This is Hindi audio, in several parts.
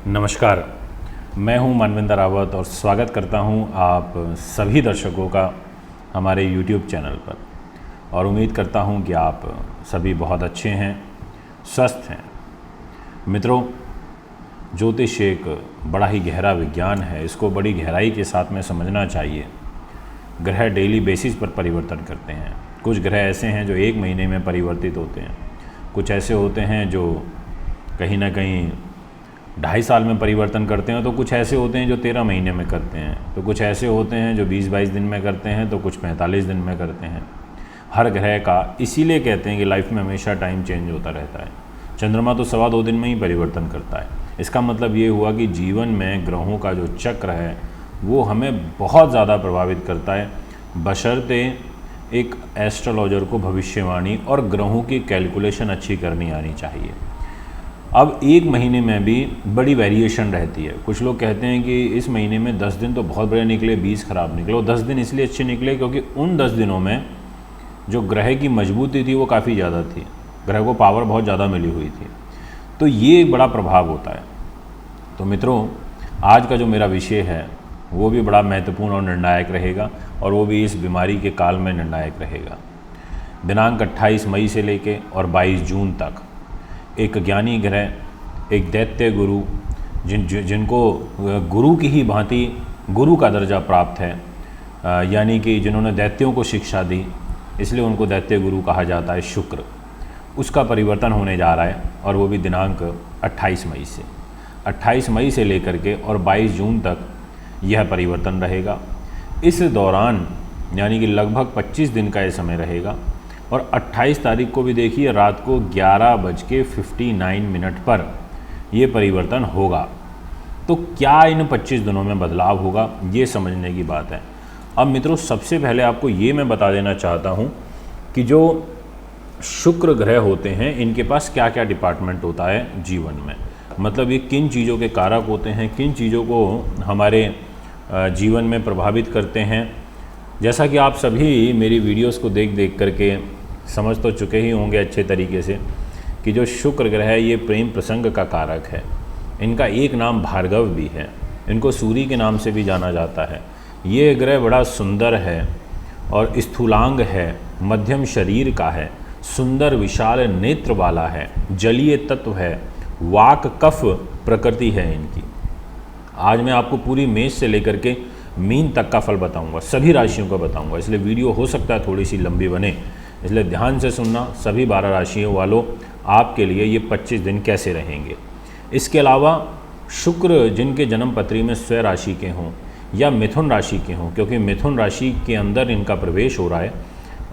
नमस्कार, मैं हूं मानवेंद्र रावत और स्वागत करता हूं आप सभी दर्शकों का हमारे YouTube चैनल पर। और उम्मीद करता हूं कि आप सभी बहुत अच्छे हैं, स्वस्थ हैं। मित्रों, ज्योतिष एक बड़ा ही गहरा विज्ञान है, इसको बड़ी गहराई के साथ में समझना चाहिए। ग्रह डेली बेसिस पर परिवर्तन करते हैं। कुछ ग्रह ऐसे हैं जो 1 महीने में परिवर्तित होते हैं, कुछ ऐसे होते हैं जो कहीं ना कहीं 2.5 साल में परिवर्तन करते हैं, तो कुछ ऐसे होते हैं जो 13 महीने में करते हैं, तो कुछ ऐसे होते हैं जो 20-22 दिन में करते हैं, तो कुछ 45 दिन में करते हैं। हर ग्रह का इसीलिए कहते हैं कि लाइफ में हमेशा टाइम चेंज होता रहता है। चंद्रमा तो 2.25 दिन में ही परिवर्तन करता है। इसका मतलब ये हुआ कि जीवन में ग्रहों का जो चक्र है वो हमें बहुत ज़्यादा प्रभावित करता है, बशर्ते एक एस्ट्रोलॉजर को भविष्यवाणी और ग्रहों की कैलकुलेशन अच्छी करनी आनी चाहिए। अब 1 महीने में भी बड़ी वेरिएशन रहती है। कुछ लोग कहते हैं कि इस महीने में 10 दिन तो बहुत बढ़िया निकले, 20 खराब निकले। और 10 दिन इसलिए अच्छे निकले क्योंकि उन 10 दिनों में जो ग्रह की मजबूती थी वो काफ़ी ज़्यादा थी, ग्रह को पावर बहुत ज़्यादा मिली हुई थी। तो ये एक बड़ा प्रभाव होता है। तो मित्रों, आज का जो मेरा विषय है वो भी बड़ा महत्वपूर्ण और निर्णायक रहेगा, और वो भी इस बीमारी के काल में निर्णायक रहेगा। दिनांक 28 मई से लेके और 22 जून तक एक ज्ञानी ग्रह, एक दैत्य गुरु, जिनको गुरु की ही भांति गुरु का दर्जा प्राप्त है, यानी कि जिन्होंने दैत्यों को शिक्षा दी, इसलिए उनको दैत्य गुरु कहा जाता है, शुक्र, उसका परिवर्तन होने जा रहा है। और वो भी दिनांक 28 मई से लेकर के और 22 जून तक यह परिवर्तन रहेगा। इस दौरान यानी कि लगभग 25 दिन का ये समय रहेगा। और 28 तारीख को भी देखिए रात को 11:59 पर ये परिवर्तन होगा। तो क्या इन 25 दिनों में बदलाव होगा, ये समझने की बात है। अब मित्रों, सबसे पहले आपको ये मैं बता देना चाहता हूँ कि जो शुक्र ग्रह होते हैं इनके पास क्या क्या डिपार्टमेंट होता है जीवन में। मतलब ये किन चीज़ों के कारक होते हैं, किन चीज़ों को हमारे जीवन में प्रभावित करते हैं। जैसा कि आप सभी मेरी वीडियोस को देख करके समझ तो चुके ही होंगे अच्छे तरीके से कि जो शुक्र ग्रह है ये प्रेम प्रसंग का कारक है। इनका एक नाम भार्गव भी है, इनको सूर्य के नाम से भी जाना जाता है। ये ग्रह बड़ा सुंदर है और स्थूलांग है, मध्यम शरीर का है, सुंदर विशाल नेत्र वाला है, जलीय तत्व है, वाक कफ प्रकृति है इनकी। आज मैं आपको पूरी मेष से लेकर के मीन तक का फल बताऊंगा, सभी राशियों का बताऊंगा, इसलिए वीडियो हो सकता है थोड़ी सी लंबी बने, इसलिए ध्यान से सुनना। सभी 12 राशियों वालों, आपके लिए ये 25 दिन कैसे रहेंगे। इसके अलावा शुक्र जिनके जन्म पत्री में स्वयं राशि के हों या मिथुन राशि के हों, क्योंकि मिथुन राशि के अंदर इनका प्रवेश हो रहा है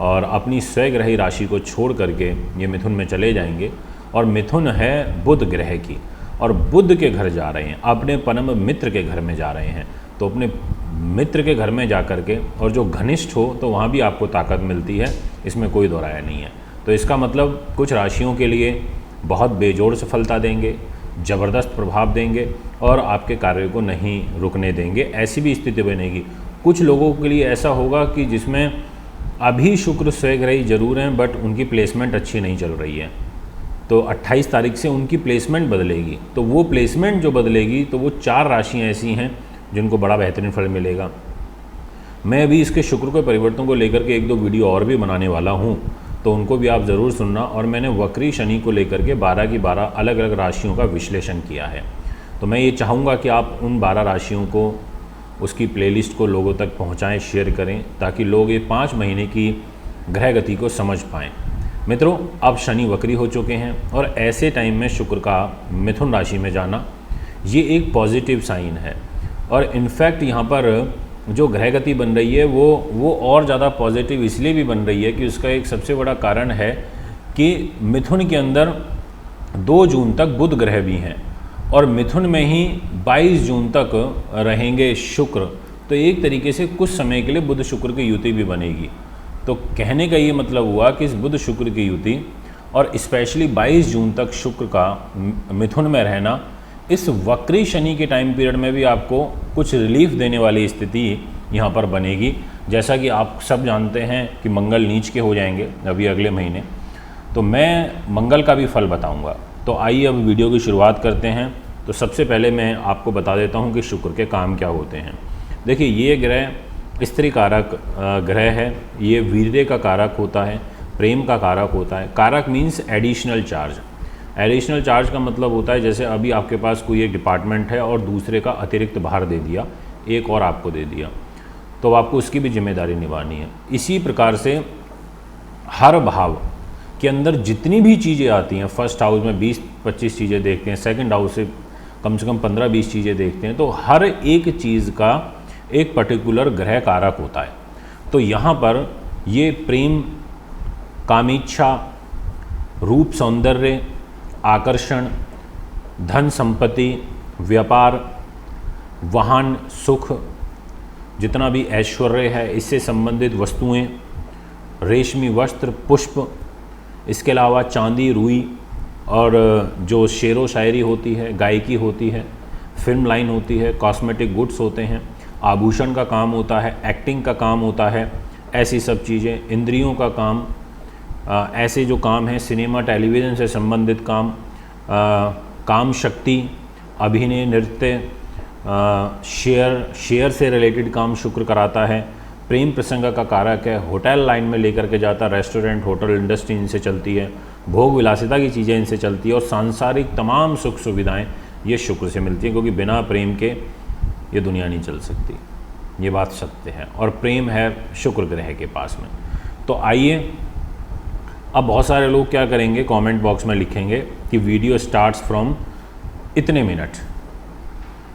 और अपनी स्वग्रही राशि को छोड़ करके ये मिथुन में चले जाएंगे। और मिथुन है बुध ग्रह की, और बुध के घर जा रहे हैं, अपने परम मित्र के घर में जा रहे हैं। तो अपने मित्र के घर में जा कर के, और जो घनिष्ठ हो तो वहाँ भी आपको ताकत मिलती है, इसमें कोई दो राय नहीं है। तो इसका मतलब कुछ राशियों के लिए बहुत बेजोड़ सफलता देंगे, ज़बरदस्त प्रभाव देंगे और आपके कार्य को नहीं रुकने देंगे, ऐसी भी स्थिति बनेगी। कुछ लोगों के लिए ऐसा होगा कि जिसमें अभी शुक्र स्वग्रही जरूर हैं बट उनकी प्लेसमेंट अच्छी नहीं चल रही है, तो 28 तारीख से उनकी प्लेसमेंट बदलेगी। तो वो प्लेसमेंट जो बदलेगी तो वो 4 राशियाँ ऐसी हैं जिनको बड़ा बेहतरीन फल मिलेगा। मैं अभी इसके शुक्र के परिवर्तन को लेकर के 1-2 वीडियो और भी बनाने वाला हूं, तो उनको भी आप ज़रूर सुनना। और मैंने वक्री शनि को लेकर के 12 की 12 अलग अलग राशियों का विश्लेषण किया है। तो मैं ये चाहूँगा कि आप उन 12 राशियों को, उसकी प्लेलिस्ट को लोगों तक पहुँचाएँ, शेयर करें, ताकि लोग ये 5 महीने की ग्रह गति को समझ पाएँ। मित्रों, अब शनि वक्री हो चुके हैं और ऐसे टाइम में शुक्र का मिथुन राशि में जाना ये एक पॉजिटिव साइन है। और इनफैक्ट यहाँ पर जो ग्रह गति बन रही है वो और ज़्यादा पॉजिटिव इसलिए भी बन रही है कि उसका एक सबसे बड़ा कारण है कि मिथुन के अंदर 2 जून तक बुध ग्रह भी हैं और मिथुन में ही 22 जून तक रहेंगे शुक्र। तो एक तरीके से कुछ समय के लिए बुध शुक्र की युति भी बनेगी। तो कहने का ये मतलब हुआ कि इस बुध शुक्र की युति और स्पेशली 22 जून तक शुक्र का मिथुन में रहना, इस वक्री शनि के टाइम पीरियड में भी आपको कुछ रिलीफ देने वाली स्थिति यहाँ पर बनेगी। जैसा कि आप सब जानते हैं कि मंगल नीच के हो जाएंगे अभी अगले महीने, तो मैं मंगल का भी फल बताऊँगा। तो आइए अब वीडियो की शुरुआत करते हैं। तो सबसे पहले मैं आपको बता देता हूँ कि शुक्र के काम क्या होते हैं। देखिए, ये ग्रह स्त्री कारक ग्रह है, ये वीर्य का कारक होता है, प्रेम का कारक होता है। कारक means additional charge. Additional charge का मतलब होता है जैसे अभी आपके पास कोई एक डिपार्टमेंट है और दूसरे का अतिरिक्त भार दे दिया, एक और आपको दे दिया, तो आपको उसकी भी जिम्मेदारी निभानी है। इसी प्रकार से हर भाव के अंदर जितनी भी चीज़ें आती हैं, फर्स्ट हाउस में 20-25 चीज़ें देखते हैं, सेकंड हाउस से कम 15-20 चीज़ें देखते हैं, तो हर एक चीज़ का एक पर्टिकुलर ग्रह कारक होता है। तो यहाँ पर ये प्रेम, कामीच्छा, रूप सौंदर्य, आकर्षण, धन संपत्ति, व्यापार, वाहन, सुख, जितना भी ऐश्वर्य है, इससे संबंधित वस्तुएं, रेशमी वस्त्र, पुष्प, इसके अलावा चांदी, रुई और जो शेरो शायरी होती है, गायकी होती है, फिल्म लाइन होती है, कॉस्मेटिक गुड्स होते हैं, आभूषण का काम होता है, एक्टिंग का काम होता है, ऐसी सब चीज़ें, इंद्रियों का काम, ऐसे जो काम हैं, सिनेमा टेलीविज़न से संबंधित काम, काम शक्ति, अभिनय, नृत्य, शेयर से रिलेटेड काम शुक्र कराता है। प्रेम प्रसंग का कारक है, होटल लाइन में लेकर के जाता, रेस्टोरेंट, होटल इंडस्ट्री इनसे चलती है, भोग विलासिता की चीज़ें इनसे चलती है, और सांसारिक तमाम सुख सुविधाएं ये शुक्र से मिलती हैं, क्योंकि बिना प्रेम के ये दुनिया नहीं चल सकती, ये बात सत्य है। और प्रेम है शुक्र ग्रह के पास में। तो आइए, अब बहुत सारे लोग क्या करेंगे, कमेंट बॉक्स में लिखेंगे कि वीडियो स्टार्ट्स फ्रॉम इतने मिनट,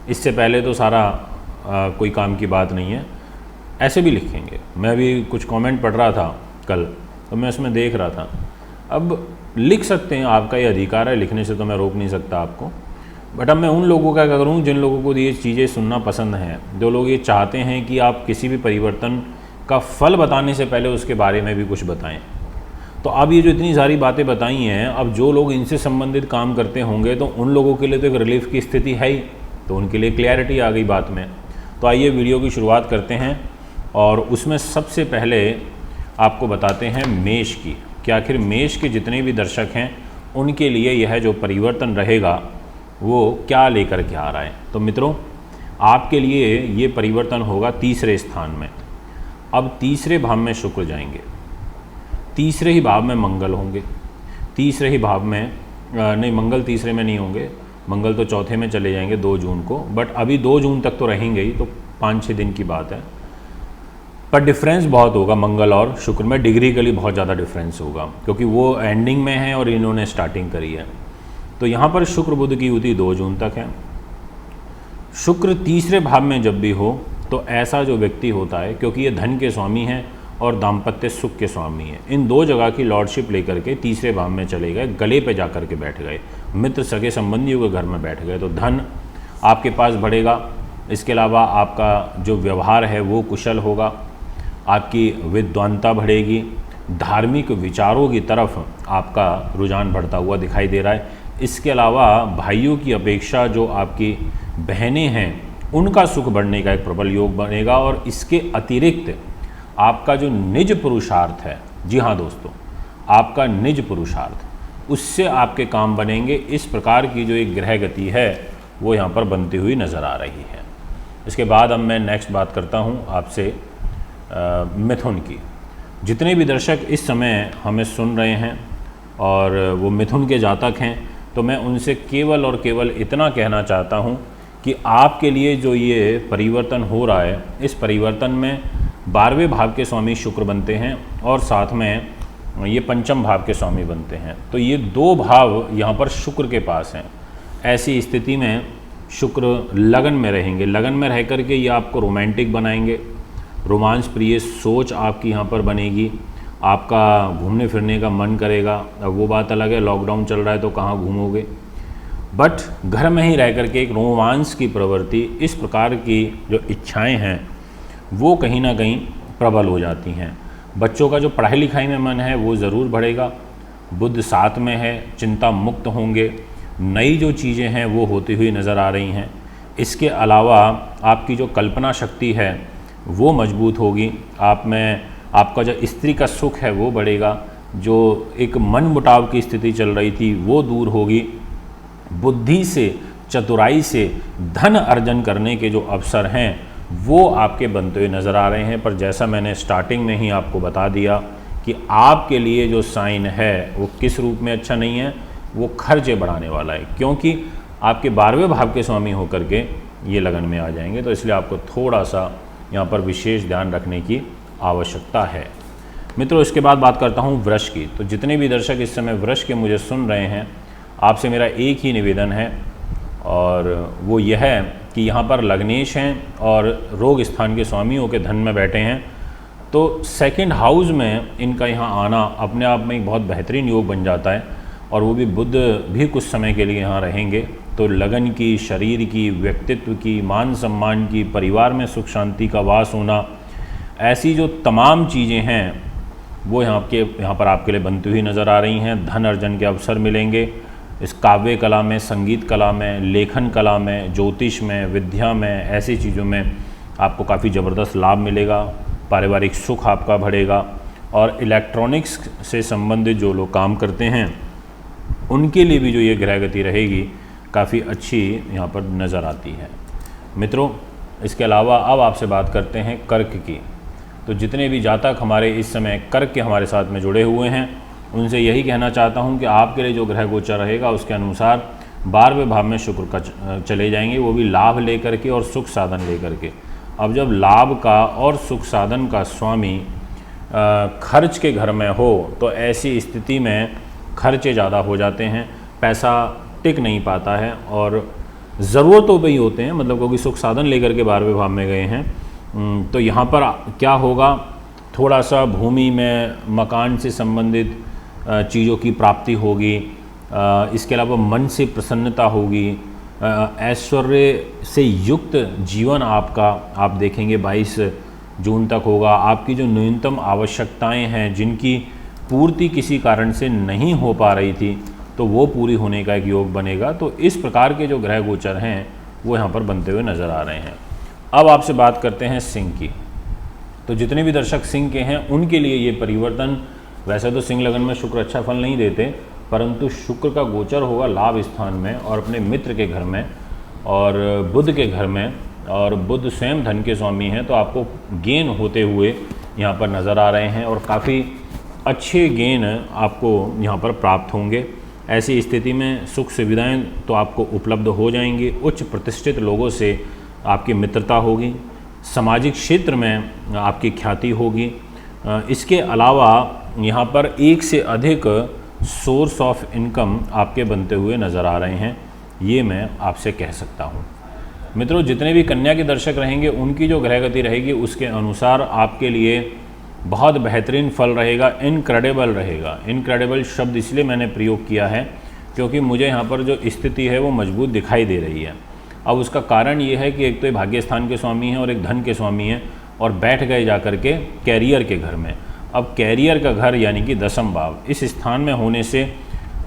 इससे पहले तो सारा कोई काम की बात नहीं है, ऐसे भी लिखेंगे। मैं भी कुछ कमेंट पढ़ रहा था कल, तो मैं उसमें देख रहा था। अब लिख सकते हैं, आपका ये अधिकार है, लिखने से तो मैं रोक नहीं सकता आपको, बट अब मैं उन लोगों का क्या करूँ जिन लोगों को ये चीज़ें सुनना पसंद है, जो लोग ये चाहते हैं कि आप किसी भी परिवर्तन का फल बताने से पहले उसके बारे में भी कुछ बताएं। तो अब ये जो इतनी सारी बातें बताई हैं, अब जो लोग इनसे संबंधित काम करते होंगे तो उन लोगों के लिए तो एक रिलीफ की स्थिति है ही, तो उनके लिए क्लैरिटी आ गई बात में। तो आइए वीडियो की शुरुआत करते हैं, और उसमें सबसे पहले आपको बताते हैं मेष की, कि आखिर मेष के जितने भी दर्शक हैं उनके लिए यह जो परिवर्तन रहेगा वो क्या लेकर के आ रहा है। तो मित्रों, आपके लिए ये परिवर्तन होगा तीसरे स्थान में। अब तीसरे भाव में शुक्र जाएंगे, तीसरे ही भाव में मंगल होंगे, तीसरे ही भाव में नहीं, मंगल तीसरे में नहीं होंगे, मंगल तो चौथे में चले जाएंगे 2 जून को, बट अभी 2 जून तक तो रहेंगे ही, तो 5-6 दिन की बात है। पर डिफरेंस बहुत होगा मंगल और शुक्र में, डिग्रीकली बहुत ज़्यादा डिफरेंस होगा, क्योंकि वो एंडिंग में है और इन्होंने स्टार्टिंग करी है। तो यहाँ पर शुक्र बुध की युति 2 जून तक है। शुक्र तीसरे भाव में जब भी हो तो ऐसा जो व्यक्ति होता है, क्योंकि ये धन के स्वामी हैं और दाम्पत्य सुख के स्वामी हैं, इन 2 जगह की लॉर्डशिप लेकर के तीसरे भाव में चले गए, गले पे जा कर के बैठ गए, मित्र सगे संबंधियों के घर में बैठ गए, तो धन आपके पास बढ़ेगा। इसके अलावा आपका जो व्यवहार है वो कुशल होगा, आपकी विद्वानता बढ़ेगी, धार्मिक विचारों की तरफ आपका रुझान बढ़ता हुआ दिखाई दे रहा है। इसके अलावा भाइयों की अपेक्षा जो आपकी बहनें हैं उनका सुख बढ़ने का एक प्रबल योग बनेगा, और इसके अतिरिक्त आपका जो निज पुरुषार्थ है, जी हाँ दोस्तों, आपका निज पुरुषार्थ, उससे आपके काम बनेंगे। इस प्रकार की जो एक ग्रह गति है वो यहाँ पर बनती हुई नज़र आ रही है। इसके बाद अब मैं नेक्स्ट बात करता हूँ आपसे मिथुन की। जितने भी दर्शक इस समय हमें सुन रहे हैं और वो मिथुन के जातक हैं, तो मैं उनसे केवल और केवल इतना कहना चाहता हूँ कि आपके लिए जो ये परिवर्तन हो रहा है, इस परिवर्तन में 12वें भाव के स्वामी शुक्र बनते हैं और साथ में ये पंचम भाव के स्वामी बनते हैं। तो ये 2 भाव यहाँ पर शुक्र के पास हैं। ऐसी स्थिति में शुक्र लगन में रहेंगे, लगन में रह कर के ये आपको रोमांटिक बनाएंगे, रोमांस प्रिय सोच आपकी यहाँ पर बनेगी, आपका घूमने फिरने का मन करेगा। अब वो बात अलग है, लॉकडाउन चल रहा है तो कहाँ घूमोगे, बट घर में ही रह कर के एक रोमांस की प्रवृत्ति, इस प्रकार की जो इच्छाएं हैं वो कहीं ना कहीं प्रबल हो जाती हैं। बच्चों का जो पढ़ाई लिखाई में मन है वो ज़रूर बढ़ेगा, बुध साथ में है, चिंता मुक्त होंगे, नई जो चीज़ें हैं वो होती हुई नज़र आ रही हैं। इसके अलावा आपकी जो कल्पना शक्ति है वो मजबूत होगी, आप में आपका जो स्त्री का सुख है वो बढ़ेगा, जो एक मन मुटाव की स्थिति चल रही थी वो दूर होगी, बुद्धि से चतुराई से धन अर्जन करने के जो अवसर हैं वो आपके बनते हुए नज़र आ रहे हैं। पर जैसा मैंने स्टार्टिंग में ही आपको बता दिया कि आपके लिए जो साइन है वो किस रूप में अच्छा नहीं है, वो खर्चे बढ़ाने वाला है, क्योंकि आपके 12वें भाव के स्वामी होकर के ये लगन में आ जाएंगे। तो इसलिए आपको थोड़ा सा यहाँ पर विशेष ध्यान रखने की आवश्यकता है। मित्रों, इसके बाद बात करता हूँ वृष की। तो जितने भी दर्शक इस समय वृष के मुझे सुन रहे हैं, आपसे मेरा एक ही निवेदन है और वो यह है कि यहाँ पर लग्नेश हैं और रोग स्थान के स्वामी होकर धन में बैठे हैं। तो सेकंड हाउस में इनका यहाँ आना अपने आप में एक बहुत बेहतरीन योग बन जाता है और वो भी बुध भी कुछ समय के लिए यहाँ रहेंगे। तो लगन की, शरीर की, व्यक्तित्व की, मान सम्मान की, परिवार में सुख शांति का वास होना, ऐसी जो तमाम चीज़ें हैं वो यहाँ पर आपके लिए बनती हुई नज़र आ रही हैं। धन अर्जन के अवसर मिलेंगे इस काव्य कला में, संगीत कला में, लेखन कला में, ज्योतिष में, विद्या में, ऐसी चीज़ों में आपको काफ़ी ज़बरदस्त लाभ मिलेगा। पारिवारिक सुख आपका बढ़ेगा और इलेक्ट्रॉनिक्स से संबंधित जो लोग काम करते हैं उनके लिए भी जो ये ग्रह गति रहेगी काफ़ी अच्छी यहाँ पर नज़र आती है। मित्रों, इसके अलावा अब आपसे बात करते हैं कर्क की। तो जितने भी जातक हमारे इस समय कर्क के हमारे साथ में जुड़े हुए हैं उनसे यही कहना चाहता हूं कि आपके लिए जो ग्रह गोचर रहेगा उसके अनुसार 12वें भाव में शुक्र का चले जाएंगे, वो भी लाभ लेकर के और सुख साधन लेकर के। अब जब लाभ का और सुख साधन का स्वामी खर्च के घर में हो तो ऐसी स्थिति में खर्चे ज़्यादा हो जाते हैं, पैसा टिक नहीं पाता है और ज़रूरतों पे ही होते हैं, मतलब क्योंकि सुख साधन लेकर के 12वें भाव में गए हैं। तो यहाँ पर क्या होगा, थोड़ा सा भूमि में मकान से संबंधित चीज़ों की प्राप्ति होगी। इसके अलावा मन से प्रसन्नता होगी, ऐश्वर्य से युक्त जीवन आपका आप देखेंगे 22 जून तक होगा। आपकी जो न्यूनतम आवश्यकताएं हैं जिनकी पूर्ति किसी कारण से नहीं हो पा रही थी तो वो पूरी होने का एक योग बनेगा। तो इस प्रकार के जो ग्रह गोचर हैं वो यहाँ पर बनते हुए नज़र आ रहे हैं। अब आपसे बात करते हैं सिंह की। तो जितने भी दर्शक सिंह के हैं उनके लिए ये परिवर्तन, वैसे तो सिंह लगन में शुक्र अच्छा फल नहीं देते, परंतु शुक्र का गोचर होगा लाभ स्थान में और अपने मित्र के घर में और बुध के घर में, और बुध स्वयं धन के स्वामी हैं। तो आपको गेन होते हुए यहाँ पर नज़र आ रहे हैं और काफ़ी अच्छे गेन आपको यहाँ पर प्राप्त होंगे। ऐसी स्थिति में सुख सुविधाएं तो आपको उपलब्ध हो जाएंगी, उच्च प्रतिष्ठित लोगों से आपकी मित्रता होगी, सामाजिक क्षेत्र में आपकी ख्याति होगी। इसके अलावा यहाँ पर एक से अधिक सोर्स ऑफ इनकम आपके बनते हुए नज़र आ रहे हैं, ये मैं आपसे कह सकता हूँ। मित्रों, जितने भी कन्या के दर्शक रहेंगे उनकी जो ग्रह गति रहेगी उसके अनुसार आपके लिए बहुत बेहतरीन फल रहेगा, इनक्रेडिबल रहेगा। इनक्रेडिबल शब्द इसलिए मैंने प्रयोग किया है क्योंकि मुझे यहाँ पर जो स्थिति है वो मजबूत दिखाई दे रही है। अब उसका कारण ये है कि एक तो ये भाग्य स्थान के स्वामी हैं और एक धन के स्वामी हैं और बैठ गए जा कर के कैरियर के घर में। अब कैरियर का घर यानी कि 10वां भाव, इस स्थान में होने से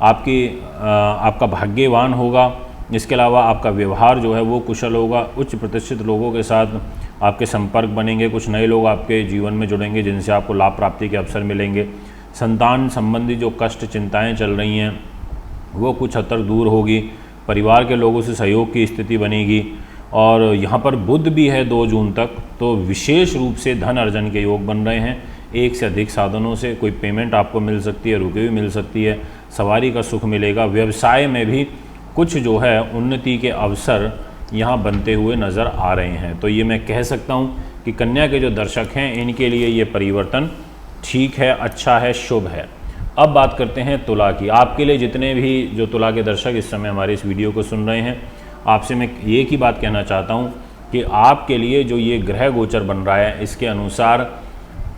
आपका भाग्यवान होगा। इसके अलावा आपका व्यवहार जो है वो कुशल होगा, उच्च प्रतिष्ठित लोगों के साथ आपके संपर्क बनेंगे, कुछ नए लोग आपके जीवन में जुड़ेंगे जिनसे आपको लाभ प्राप्ति के अवसर मिलेंगे। संतान संबंधी जो कष्ट चिंताएं चल रही हैं वो कुछ हद तक दूर होगी, परिवार के लोगों से सहयोग की स्थिति बनेगी। और यहाँ पर बुध भी है 2 जून तक, तो विशेष रूप से धन अर्जन के योग बन रहे हैं। एक से अधिक साधनों से कोई पेमेंट आपको मिल सकती है, रुकी हुई मिल सकती है, सवारी का सुख मिलेगा। व्यवसाय में भी कुछ जो है उन्नति के अवसर यहाँ बनते हुए नज़र आ रहे हैं। तो ये मैं कह सकता हूँ कि कन्या के जो दर्शक हैं इनके लिए ये परिवर्तन ठीक है, अच्छा है, शुभ है। अब बात करते हैं तुला की। आपके लिए जितने भी जो तुला के दर्शक इस समय हमारे इस वीडियो को सुन रहे हैं, आपसे मैं एक ही बात कहना चाहता हूँ कि आपके लिए जो ये ग्रह गोचर बन रहा है इसके अनुसार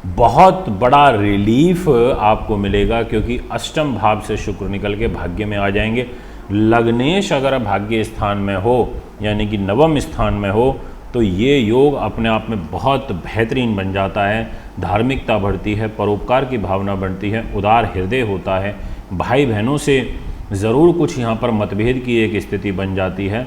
बहुत बड़ा रिलीफ आपको मिलेगा, क्योंकि अष्टम भाव से शुक्र निकल के भाग्य में आ जाएंगे। लग्नेश अगर भाग्य स्थान में हो यानी कि 9वें स्थान में हो तो ये योग अपने आप में बहुत बेहतरीन बन जाता है। धार्मिकता बढ़ती है, परोपकार की भावना बढ़ती है, उदार हृदय होता है, भाई बहनों से ज़रूर कुछ यहाँ पर मतभेद की एक स्थिति बन जाती है।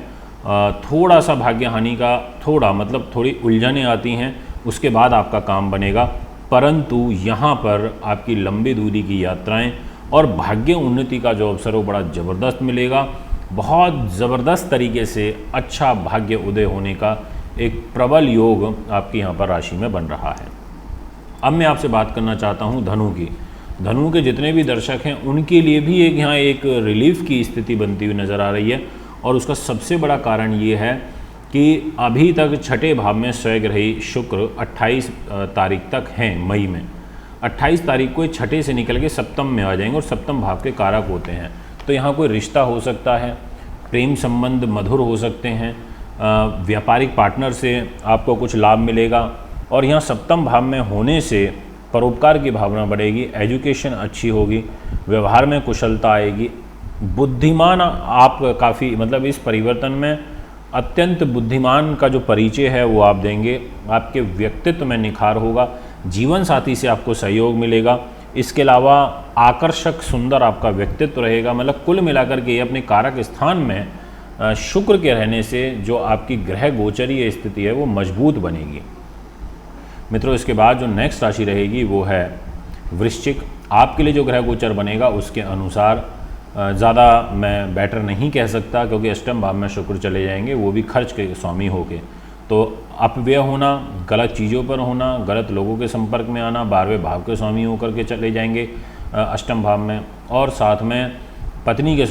थोड़ा सा भाग्य हानि का थोड़ी उलझनें आती हैं, उसके बाद आपका काम बनेगा। परंतु यहाँ पर आपकी लंबी दूरी की यात्राएं और भाग्य उन्नति का जो अवसर है वो बड़ा ज़बरदस्त मिलेगा। बहुत ज़बरदस्त तरीके से अच्छा भाग्य उदय होने का एक प्रबल योग आपकी यहाँ पर राशि में बन रहा है। अब मैं आपसे बात करना चाहता हूँ धनु की। धनु के जितने भी दर्शक हैं उनके लिए भी यहाँ एक रिलीफ की स्थिति बनती हुई नज़र आ रही है, और उसका सबसे बड़ा कारण ये है कि अभी तक छठे भाव में स्वग्रही शुक्र 28 तारीख तक हैं मई में। 28 तारीख को छठे से निकल के सप्तम में आ जाएंगे और सप्तम भाव के कारक होते हैं। तो यहाँ कोई रिश्ता हो सकता है, प्रेम संबंध मधुर हो सकते हैं, व्यापारिक पार्टनर से आपको कुछ लाभ मिलेगा, और यहाँ सप्तम भाव में होने से परोपकार की भावना बढ़ेगी, एजुकेशन अच्छी होगी, व्यवहार में कुशलता आएगी, बुद्धिमान आप काफ़ी मतलब इस परिवर्तन में अत्यंत बुद्धिमान का जो परिचय है वो आप देंगे, आपके व्यक्तित्व में निखार होगा, जीवन साथी से आपको सहयोग मिलेगा। इसके अलावा आकर्षक सुंदर आपका व्यक्तित्व रहेगा। मतलब कुल मिलाकर के अपने कारक स्थान में शुक्र के रहने से जो आपकी ग्रह गोचरीय स्थिति है वो मजबूत बनेगी। मित्रों, इसके बाद जो नेक्स्ट राशि रहेगी वो है वृश्चिक। आपके लिए जो ग्रह गोचर बनेगा उसके अनुसार ज़्यादा मैं बेटर नहीं कह सकता, क्योंकि अष्टम भाव में शुक्र चले जाएंगे, वो भी खर्च के स्वामी होके। तो अपव्यय होना, गलत चीज़ों पर होना, गलत लोगों के संपर्क में आना, 12वें भाव के स्वामी होकर के चले जाएंगे अष्टम भाव में, और साथ में पति के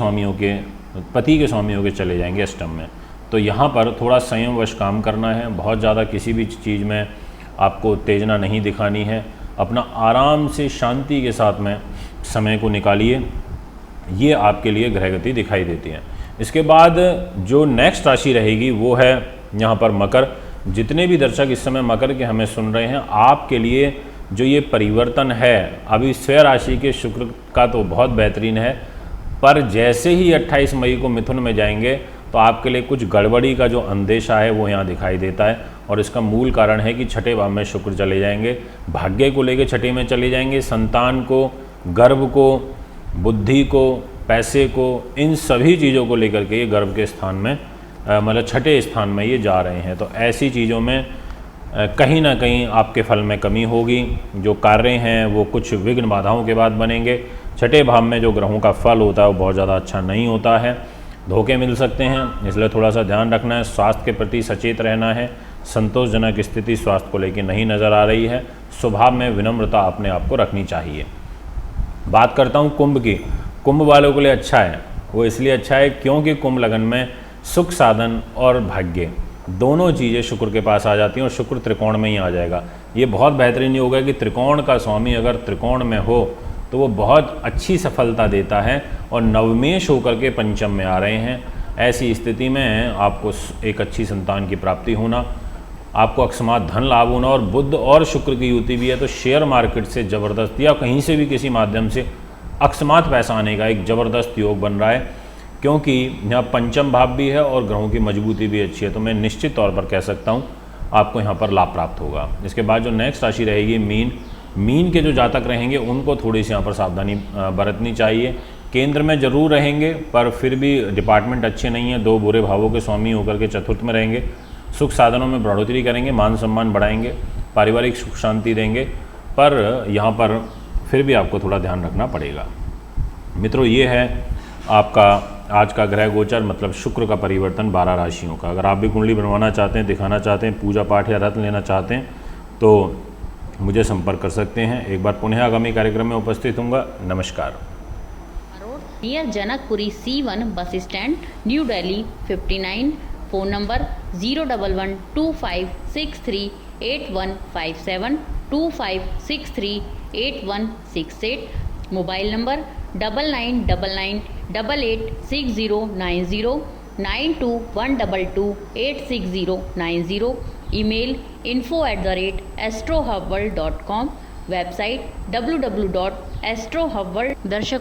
स्वामी होके चले जाएंगे अष्टम में। तो यहाँ पर थोड़ा संयमवश काम करना है, बहुत ज़्यादा किसी भी चीज़ में आपको उत्तेजना नहीं दिखानी है, अपना आराम से शांति के साथ में समय को निकालिए, ये आपके लिए ग्रहगति दिखाई देती है। इसके बाद जो नेक्स्ट राशि रहेगी वो है यहाँ पर मकर। जितने भी दर्शक इस समय मकर के हमें सुन रहे हैं, आपके लिए जो ये परिवर्तन है अभी स्वयं राशि के शुक्र का तो बहुत बेहतरीन है, पर जैसे ही 28 मई को मिथुन में जाएंगे तो आपके लिए कुछ गड़बड़ी का जो अंदेशा है वो यहाँ दिखाई देता है, और इसका मूल कारण है कि छठे भाव में शुक्र चले जाएंगे, भाग्य को लेकर छठे में चले जाएंगे, संतान को, गर्भ को, बुद्धि को, पैसे को, इन सभी चीज़ों को लेकर के ये गर्भ के स्थान में मतलब छठे स्थान में ये जा रहे हैं। तो ऐसी चीज़ों में कहीं ना कहीं आपके फल में कमी होगी, जो कार्य हैं वो कुछ विघ्न बाधाओं के बाद बनेंगे। छठे भाव में जो ग्रहों का फल होता है वो बहुत ज़्यादा अच्छा नहीं होता है, धोखे मिल सकते हैं, इसलिए थोड़ा सा ध्यान रखना है, स्वास्थ्य के प्रति सचेत रहना है। संतोषजनक स्थिति स्वास्थ्य को लेकर नहीं नज़र आ रही है, स्वभाव में विनम्रता अपने आप को रखनी चाहिए। बात करता हूँ कुंभ की। कुंभ वालों के लिए अच्छा है, वो इसलिए अच्छा है क्योंकि कुंभ लगन में सुख साधन और भाग्य दोनों चीज़ें शुक्र के पास आ जाती हैं, और शुक्र त्रिकोण में ही आ जाएगा। ये बहुत बेहतरीन योग है कि त्रिकोण का स्वामी अगर त्रिकोण में हो तो वो बहुत अच्छी सफलता देता है, और नवमेश होकर के पंचम में आ रहे हैं। ऐसी स्थिति में आपको एक अच्छी संतान की प्राप्ति होना, आपको अकस्मात धन लाभ होना, और बुध और शुक्र की युति भी है, तो शेयर मार्केट से ज़बरदस्त या कहीं से भी किसी माध्यम से अकस्मात पैसा आने का एक ज़बरदस्त योग बन रहा है, क्योंकि यहाँ पंचम भाव भी है और ग्रहों की मजबूती भी अच्छी है। तो मैं निश्चित तौर पर कह सकता हूँ आपको यहाँ पर लाभ प्राप्त होगा। इसके बाद जो नेक्स्ट राशि रहेगी मीन। मीन के जो जातक रहेंगे उनको थोड़ी सी यहाँ पर सावधानी बरतनी चाहिए। केंद्र में जरूर रहेंगे, पर फिर भी डिपार्टमेंट अच्छे नहीं है, 2 बुरे भावों के स्वामी होकर के चतुर्थ में रहेंगे। सुख साधनों में बढ़ोतरी करेंगे, मान सम्मान बढ़ाएंगे, पारिवारिक सुख शांति देंगे, पर यहाँ पर फिर भी आपको थोड़ा ध्यान रखना पड़ेगा। मित्रों, ये है आपका आज का ग्रह गोचर, मतलब शुक्र का परिवर्तन 12 राशियों का। अगर आप भी कुंडली बनवाना चाहते हैं, दिखाना चाहते हैं, पूजा पाठ या रत्न लेना चाहते हैं तो मुझे संपर्क कर सकते हैं। एक बार पुनः आगामी कार्यक्रम में उपस्थित होऊंगा। नमस्कार। Near Janakpuri C1 bus stand, new Delhi 59। Phone number 01125638157 25638168। Mobile number 9999886090 9212286090। Email info@astrohubworld.com। Website www.astrohubworld। दर्शक